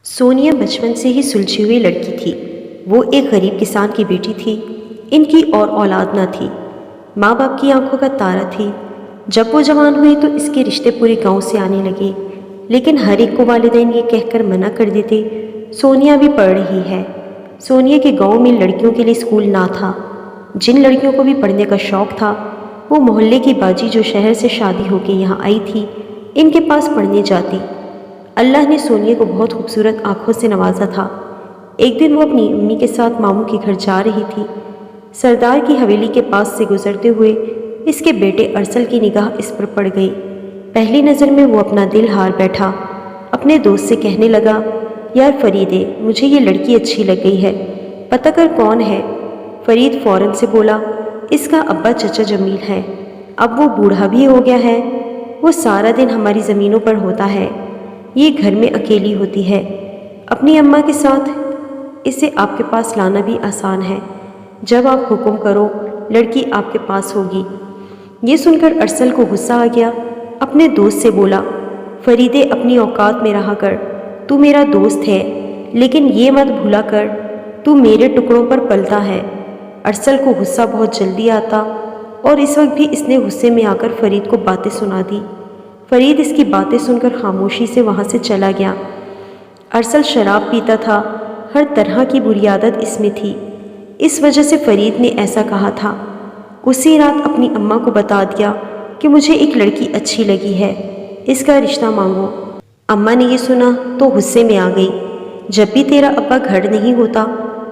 سونیا بچپن سے ہی سلجھی ہوئی لڑکی تھی۔ وہ ایک غریب کسان کی بیٹی تھی۔ ان کی اور اولاد نہ تھی۔ ماں باپ کی آنکھوں کا تارا تھی۔ جب وہ جوان ہوئی تو اس کے رشتے پورے گاؤں سے آنے لگے، لیکن ہر ایک کو والدین یہ کہہ کر منع کر دیتے، سونیا بھی پڑھ رہی ہے۔ سونیا کے گاؤں میں لڑکیوں کے لیے اسکول نہ تھا۔ جن لڑکیوں کو بھی پڑھنے کا شوق تھا، وہ محلے کی باجی جو شہر سے شادی ہو کے یہاں آئی تھی، ان کے پاس پڑھنے جاتی۔ اللہ نے سونیا کو بہت خوبصورت آنکھوں سے نوازا تھا۔ ایک دن وہ اپنی امی کے ساتھ ماموں کے گھر جا رہی تھی۔ سردار کی حویلی کے پاس سے گزرتے ہوئے اس کے بیٹے ارسل کی نگاہ اس پر پڑ گئی۔ پہلی نظر میں وہ اپنا دل ہار بیٹھا۔ اپنے دوست سے کہنے لگا، یار فریدے، مجھے یہ لڑکی اچھی لگ گئی ہے، پتہ کر کون ہے۔ فرید فوراً سے بولا، اس کا ابا چچا جمیل ہے، اب وہ بوڑھا بھی ہو گیا ہے، وہ سارا دن ہماری زمینوں پر ہوتا ہے، یہ گھر میں اکیلی ہوتی ہے، اپنی اماں کے ساتھ اسے آپ کے پاس لانا بھی آسان ہے، جب آپ حکم کرو لڑکی آپ کے پاس ہوگی۔ یہ سن کر ارسل کو غصہ آ گیا۔ اپنے دوست سے بولا، فریدے اپنی اوقات میں رہا کر، تو میرا دوست ہے، لیکن یہ مت بھولا کر تو میرے ٹکڑوں پر پلتا ہے۔ ارسل کو غصہ بہت جلدی آتا اور اس وقت بھی اس نے غصے میں آ کر فرید کو باتیں سنا دی۔ فرید اس کی باتیں سن کر خاموشی سے وہاں سے چلا گیا۔ ارسل شراب پیتا تھا، ہر طرح کی بری عادت اس میں تھی، اس وجہ سے فرید نے ایسا کہا تھا۔ اسی رات اپنی اماں کو بتا دیا کہ مجھے ایک لڑکی اچھی لگی ہے، اس کا رشتہ مانگو۔ اماں نے یہ سنا تو غصے میں آ گئی، جب بھی تیرا ابا گھر نہیں ہوتا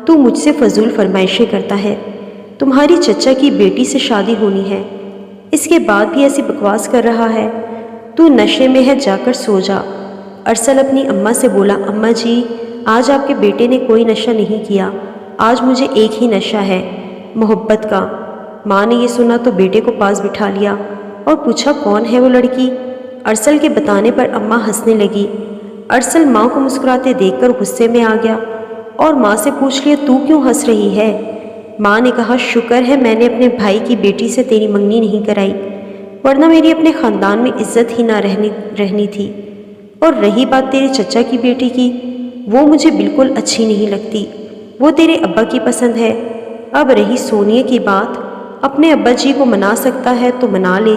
تو مجھ سے فضول فرمائشیں کرتا ہے، تمہاری چچا کی بیٹی سے شادی ہونی ہے، اس کے بعد بھی ایسی بکواس کر رہا ہے، تو نشے میں ہے، جا کر سو جا۔ ارسل اپنی اماں سے بولا، اماں جی، آج آپ کے بیٹے نے کوئی نشہ نہیں کیا، آج مجھے ایک ہی نشہ ہے، محبت کا۔ ماں نے یہ سنا تو بیٹے کو پاس بٹھا لیا اور پوچھا، کون ہے وہ لڑکی؟ ارسل کے بتانے پر اماں ہنسنے لگی۔ ارسل ماں کو مسکراتے دیکھ کر غصے میں آ گیا اور ماں سے پوچھ لیا، تو کیوں ہنس رہی ہے؟ ماں نے کہا، شکر ہے میں نے اپنے بھائی کی بیٹی سے تیری منگنی نہیں کرائی، ورنہ میری اپنے خاندان میں عزت ہی نہ رہنی تھی، اور رہی بات تیرے چچا کی بیٹی کی، وہ مجھے بالکل اچھی نہیں لگتی، وہ تیرے ابا کی پسند ہے۔ اب رہی سونیا کی بات، اپنے ابا جی کو منا سکتا ہے تو منا لے،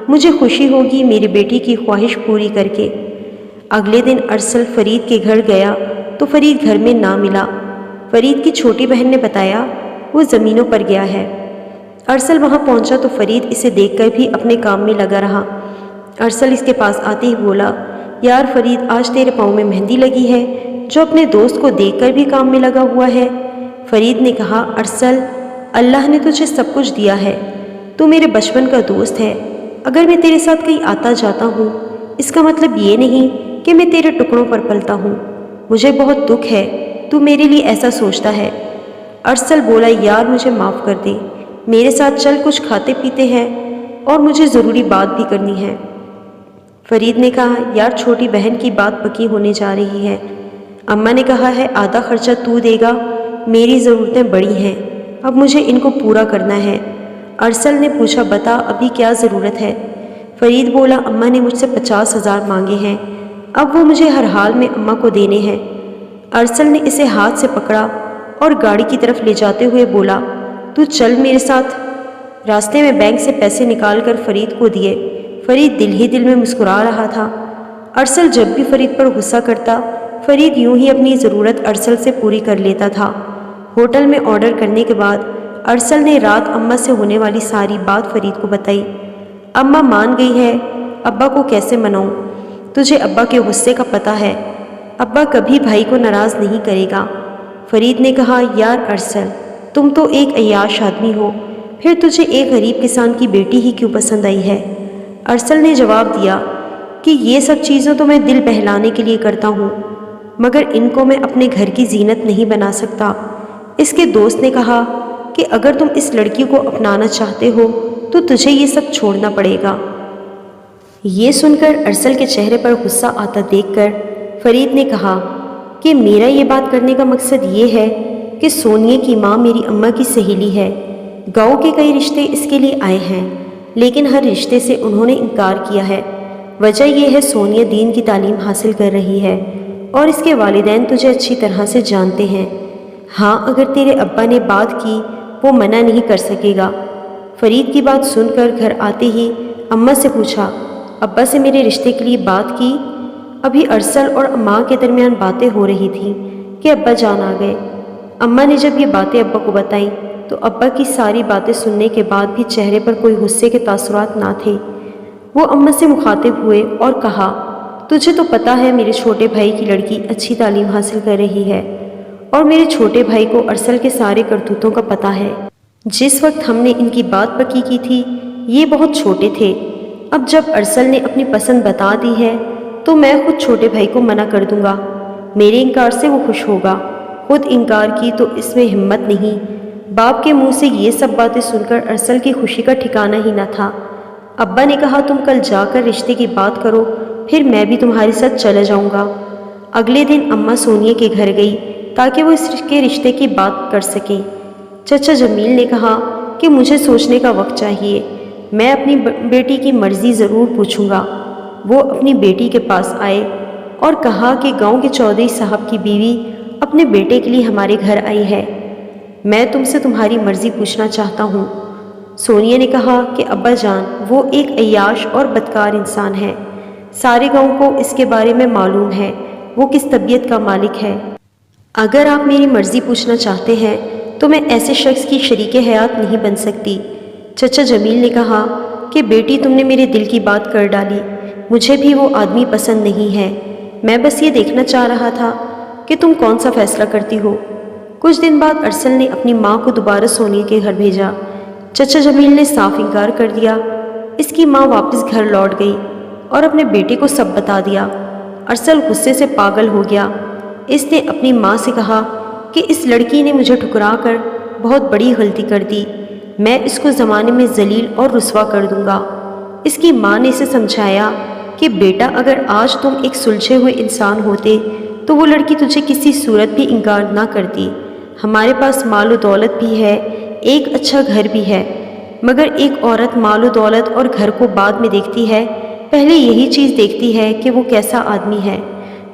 مجھے خوشی ہوگی میری بیٹی کی خواہش پوری کر کے۔ اگلے دن ارسل فرید کے گھر گیا تو فرید گھر میں نہ ملا۔ فرید کی چھوٹی بہن نے بتایا وہ زمینوں پر گیا ہے۔ ارسل وہاں پہنچا تو فرید اسے دیکھ کر بھی اپنے کام میں لگا رہا۔ ارسل اس کے پاس آتے ہی بولا، یار فرید، آج تیرے پاؤں میں مہندی لگی ہے، جو اپنے دوست کو دیکھ کر بھی کام میں لگا ہوا ہے۔ فرید نے کہا، ارسل، اللہ نے تجھے سب کچھ دیا ہے، تو میرے بچپن کا دوست ہے، اگر میں تیرے ساتھ کہیں آتا جاتا ہوں، اس کا مطلب یہ نہیں کہ میں تیرے ٹکڑوں پر پلتا ہوں، مجھے بہت دکھ ہے تو میرے لیے ایسا سوچتا ہے۔ ارسل بولا، یار مجھے معاف کر دے، میرے ساتھ چل، کچھ کھاتے پیتے ہیں اور مجھے ضروری بات بھی کرنی ہے۔ فرید نے کہا، یار چھوٹی بہن کی بات پکی ہونے جا رہی ہے، اماں نے کہا ہے آدھا خرچہ تو دے گا، میری ضرورتیں بڑی ہیں، اب مجھے ان کو پورا کرنا ہے۔ ارسل نے پوچھا، بتا ابھی کیا ضرورت ہے؟ فرید بولا، اماں نے مجھ سے 50,000 مانگے ہیں، اب وہ مجھے ہر حال میں اماں کو دینے ہیں۔ ارسل نے اسے ہاتھ سے پکڑا اور گاڑی کی طرف لے جاتے ہوئے بولا، تو چل میرے ساتھ۔ راستے میں بینک سے پیسے نکال کر فرید کو دیے۔ فرید دل ہی دل میں مسکرا رہا تھا۔ ارسل جب بھی فرید پر غصہ کرتا، فرید یوں ہی اپنی ضرورت ارسل سے پوری کر لیتا تھا۔ ہوٹل میں آرڈر کرنے کے بعد ارسل نے رات اماں سے ہونے والی ساری بات فرید کو بتائی۔ اماں مان گئی ہے، ابا کو کیسے مناؤں؟ تجھے ابا کے غصے کا پتہ ہے، ابا کبھی بھائی کو ناراض نہیں کرے گا۔ فرید نے کہا، یار ارسل، تم تو ایک عیاش آدمی ہو، پھر تجھے ایک غریب کسان کی بیٹی ہی کیوں پسند آئی ہے؟ ارسل نے جواب دیا کہ یہ سب چیزیں تو میں دل بہلانے کے لیے کرتا ہوں، مگر ان کو میں اپنے گھر کی زینت نہیں بنا سکتا۔ اس کے دوست نے کہا کہ اگر تم اس لڑکی کو اپنانا چاہتے ہو تو تجھے یہ سب چھوڑنا پڑے گا۔ یہ سن کر ارسل کے چہرے پر غصہ آتا دیکھ کر فرید نے کہا کہ میرا یہ بات کرنے کا مقصد یہ ہے کہ سونیا کی ماں میری اماں کی سہیلی ہے، گاؤں کے کئی رشتے اس کے لیے آئے ہیں، لیکن ہر رشتے سے انہوں نے انکار کیا ہے۔ وجہ یہ ہے سونیا دین کی تعلیم حاصل کر رہی ہے اور اس کے والدین تجھے اچھی طرح سے جانتے ہیں۔ ہاں، اگر تیرے ابا نے بات کی وہ منع نہیں کر سکے گا۔ فرید کی بات سن کر گھر آتے ہی اماں سے پوچھا، ابا سے میرے رشتے کے لیے بات کی؟ ابھی ارسل اور اماں کے درمیان باتیں ہو رہی تھیں کہ ابا جان آ گئے۔ اماں نے جب یہ باتیں ابا کو بتائیں تو ابا کی ساری باتیں سننے کے بعد بھی چہرے پر کوئی غصے کے تاثرات نہ تھے۔ وہ اماں سے مخاطب ہوئے اور کہا، تجھے تو پتہ ہے میرے چھوٹے بھائی کی لڑکی اچھی تعلیم حاصل کر رہی ہے اور میرے چھوٹے بھائی کو ارسل کے سارے کرتوتوں کا پتہ ہے۔ جس وقت ہم نے ان کی بات پکی کی تھی یہ بہت چھوٹے تھے، اب جب ارسل نے اپنی پسند بتا دی ہے تو میں خود چھوٹے بھائی کو منع کر دوں گا۔ میرے انکار سے وہ خوش ہوگا، خود انکار کی تو اس میں ہمت نہیں۔ باپ کے منہ سے یہ سب باتیں سن کر ارسل کی خوشی کا ٹھکانہ ہی نہ تھا۔ ابا نے کہا تم کل جا کر رشتے کی بات کرو، پھر میں بھی تمہارے ساتھ چلا جاؤں گا۔ اگلے دن اماں سونیے کے گھر گئی تاکہ وہ اس کے رشتے کی بات کر سکیں۔ چچا جمیل نے کہا کہ مجھے سوچنے کا وقت چاہیے، میں اپنی بیٹی کی مرضی ضرور پوچھوں گا۔ وہ اپنی بیٹی کے پاس آئے اور کہا کہ گاؤں کے چودھری صاحب کی بیوی اپنے بیٹے کے لیے ہمارے گھر آئی ہے، میں تم سے تمہاری مرضی پوچھنا چاہتا ہوں۔ سونیا نے کہا کہ ابا جان وہ ایک عیاش اور بدکار انسان ہے، سارے گاؤں کو اس کے بارے میں معلوم ہے وہ کس طبیعت کا مالک ہے۔ اگر آپ میری مرضی پوچھنا چاہتے ہیں تو میں ایسے شخص کی شریک حیات نہیں بن سکتی۔ چچا جمیل نے کہا کہ بیٹی تم نے میرے دل کی بات کر ڈالی، مجھے بھی وہ آدمی پسند نہیں ہے، میں بس یہ دیکھنا چاہ رہا تھا کہ تم کون سا فیصلہ کرتی ہو۔ کچھ دن بعد ارسل نے اپنی ماں کو دوبارہ سونیا کے گھر بھیجا۔ چچا جمیل نے صاف انکار کر دیا۔ اس کی ماں واپس گھر لوٹ گئی اور اپنے بیٹے کو سب بتا دیا۔ ارسل غصے سے پاگل ہو گیا۔ اس نے اپنی ماں سے کہا کہ اس لڑکی نے مجھے ٹھکرا کر بہت بڑی غلطی کر دی، میں اس کو زمانے میں ذلیل اور رسوا کر دوں گا۔ اس کی ماں نے اسے سمجھایا کہ بیٹا اگر آج تم ایک سلجھے ہوئے انسان ہوتے تو وہ لڑکی تجھے کسی صورت بھی انکار نہ کرتی۔ ہمارے پاس مال و دولت بھی ہے، ایک اچھا گھر بھی ہے، مگر ایک عورت مال و دولت اور گھر کو بعد میں دیکھتی ہے، پہلے یہی چیز دیکھتی ہے کہ وہ کیسا آدمی ہے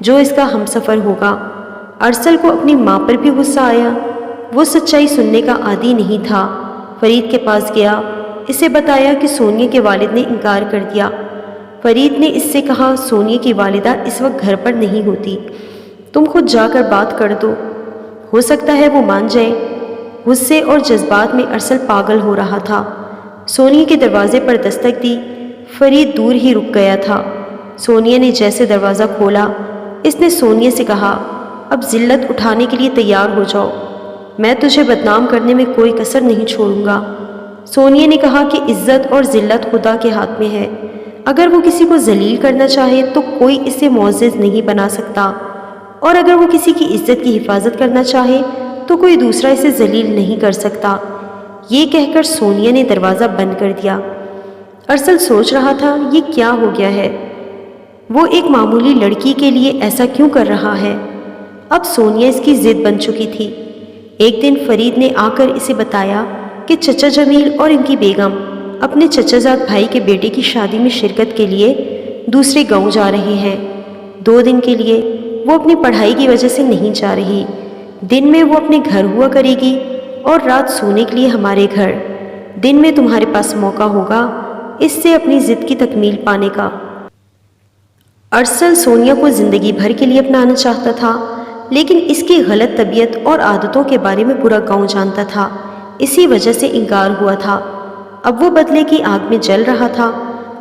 جو اس کا ہمسفر ہوگا۔ ارسل کو اپنی ماں پر بھی غصہ آیا، وہ سچائی سننے کا عادی نہیں تھا۔ فرید کے پاس گیا، اسے بتایا کہ سونیا کے والد نے انکار کر دیا۔ فرید نے اس سے کہا سونیا کی والدہ اس وقت گھر پر نہیں ہوتی، تم خود جا کر بات کر دو، ہو سکتا ہے وہ مان جائے۔ غصے اور جذبات میں ارسل پاگل ہو رہا تھا۔ سونیا کے دروازے پر دستک دی، فرید دور ہی رک گیا تھا۔ سونیا نے جیسے دروازہ کھولا، اس نے سونیا سے کہا اب ذلت اٹھانے کے لیے تیار ہو جاؤ، میں تجھے بدنام کرنے میں کوئی کسر نہیں چھوڑوں گا۔ سونیا نے کہا کہ عزت اور ذلت خدا کے ہاتھ میں ہے، اگر وہ کسی کو ذلیل کرنا چاہے تو کوئی اسے معزز نہیں بنا سکتا، اور اگر وہ کسی کی عزت کی حفاظت کرنا چاہے تو کوئی دوسرا اسے ذلیل نہیں کر سکتا۔ یہ کہہ کر سونیا نے دروازہ بند کر دیا۔ ارسل سوچ رہا تھا یہ کیا ہو گیا ہے، وہ ایک معمولی لڑکی کے لیے ایسا کیوں کر رہا ہے؟ اب سونیا اس کی ضد بن چکی تھی۔ ایک دن فرید نے آ کر اسے بتایا کہ چچا جمیل اور ان کی بیگم اپنے چچا زاد بھائی کے بیٹے کی شادی میں شرکت کے لیے دوسرے گاؤں جا رہے ہیں۔ 2 دن کے لیے وہ اپنی پڑھائی کی وجہ سے نہیں جا رہی، دن میں وہ اپنے گھر ہوا کرے گی اور رات سونے کے لیے ہمارے گھر۔ دن میں تمہارے پاس موقع ہوگا اس سے اپنی ضد کی تکمیل پانے کا۔ ارسل سونیا کو زندگی بھر کے لیے اپنانا چاہتا تھا، لیکن اس کی غلط طبیعت اور عادتوں کے بارے میں پورا گاؤں جانتا تھا، اسی وجہ سے انکار ہوا تھا۔ اب وہ بدلے کی آگ میں جل رہا تھا،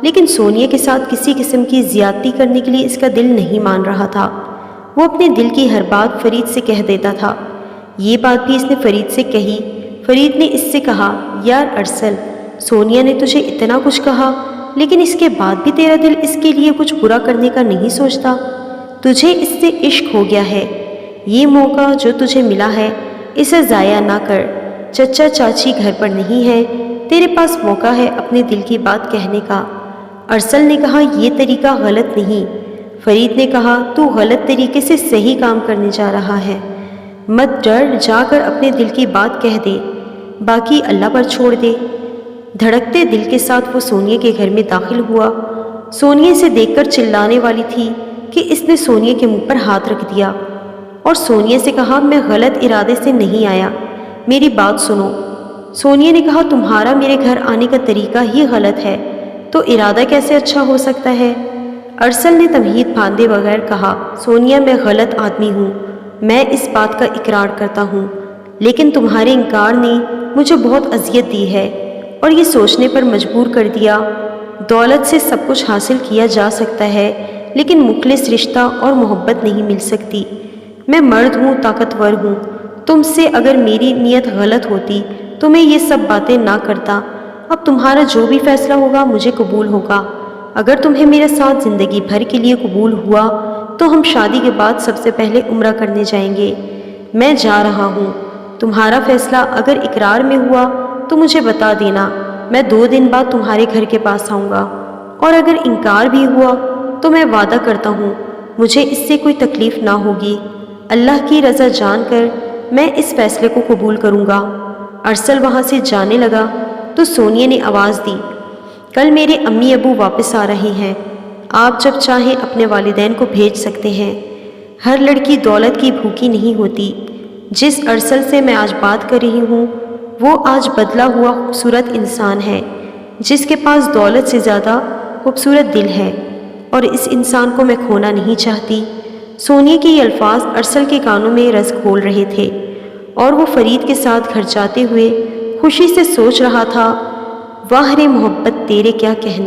لیکن سونیا کے ساتھ کسی قسم کی زیادتی کرنے کے لیے اس کا دل نہیں مان رہا تھا۔ وہ اپنے دل کی ہر بات فرید سے کہہ دیتا تھا۔ یہ بات بھی اس نے فرید سے کہی۔ فرید نے اس سے کہا یار ارسل، سونیا نے تجھے اتنا کچھ کہا لیکن اس کے بعد بھی تیرا دل اس کے لیے کچھ برا کرنے کا نہیں سوچتا، تجھے اس سے عشق ہو گیا ہے۔ یہ موقع جو تجھے ملا ہے اسے ضائع نہ کر، چچا چاچی گھر پر نہیں ہے، تیرے پاس موقع ہے اپنے دل کی بات کہنے کا۔ ارسل نے کہا یہ طریقہ غلط نہیں۔ فرید نے کہا تو غلط طریقے سے صحیح کام کرنے جا رہا ہے، مت ڈر، جا کر اپنے دل کی بات کہہ دے، باقی اللہ پر چھوڑ دے۔ دھڑکتے دل کے ساتھ وہ سونیا کے گھر میں داخل ہوا۔ سونیا سے دیکھ کر چلانے والی تھی کہ اس نے سونیا کے منہ پر ہاتھ رکھ دیا اور سونیا سے کہا، میں غلط ارادے سے نہیں آیا، میری بات سنو۔ سونیا نے کہا، تمہارا میرے گھر آنے کا طریقہ ہی غلط ہے، تو ارادہ کیسے اچھا ہو سکتا ہے؟ ارسل نے تمہید باندھے بغیر کہا، سونیا میں غلط آدمی ہوں، میں اس بات کا اقرار کرتا ہوں، لیکن تمہارے انکار نے مجھے بہت اذیت دی ہے اور یہ سوچنے پر مجبور کر دیا، دولت سے سب کچھ حاصل کیا جا سکتا ہے لیکن مخلص رشتہ اور محبت نہیں مل سکتی۔ میں مرد ہوں، طاقتور ہوں، تم سے اگر میری نیت غلط ہوتی تو میں یہ سب باتیں نہ کرتا۔ اب تمہارا جو بھی فیصلہ ہوگا مجھے قبول ہوگا۔ اگر تمہیں میرے ساتھ زندگی بھر کے لیے قبول ہوا تو ہم شادی کے بعد سب سے پہلے عمرہ کرنے جائیں گے۔ میں جا رہا ہوں، تمہارا فیصلہ اگر اقرار میں ہوا تو مجھے بتا دینا، میں 2 دن بعد تمہارے گھر کے پاس آؤں گا، اور اگر انکار بھی ہوا تو میں وعدہ کرتا ہوں مجھے اس سے کوئی تکلیف نہ ہوگی۔ اللہ کی رضا جان کر میں اس فیصلے کو قبول کروں گا۔ ارسل وہاں سے جانے لگا تو سونیا نے آواز دی، کل میرے امی ابو واپس آ رہے ہیں، آپ جب چاہیں اپنے والدین کو بھیج سکتے ہیں۔ ہر لڑکی دولت کی بھوکی نہیں ہوتی۔ جس ارسل سے میں آج بات کر رہی ہوں وہ آج بدلا ہوا خوبصورت انسان ہے، جس کے پاس دولت سے زیادہ خوبصورت دل ہے، اور اس انسان کو میں کھونا نہیں چاہتی۔ سونیا کے یہ الفاظ ارسل کے کانوں میں رس گھول رہے تھے اور وہ فرید کے ساتھ گھر جاتے ہوئے خوشی سے سوچ رہا تھا، واہ رے محبت تیرے کیا کہنے۔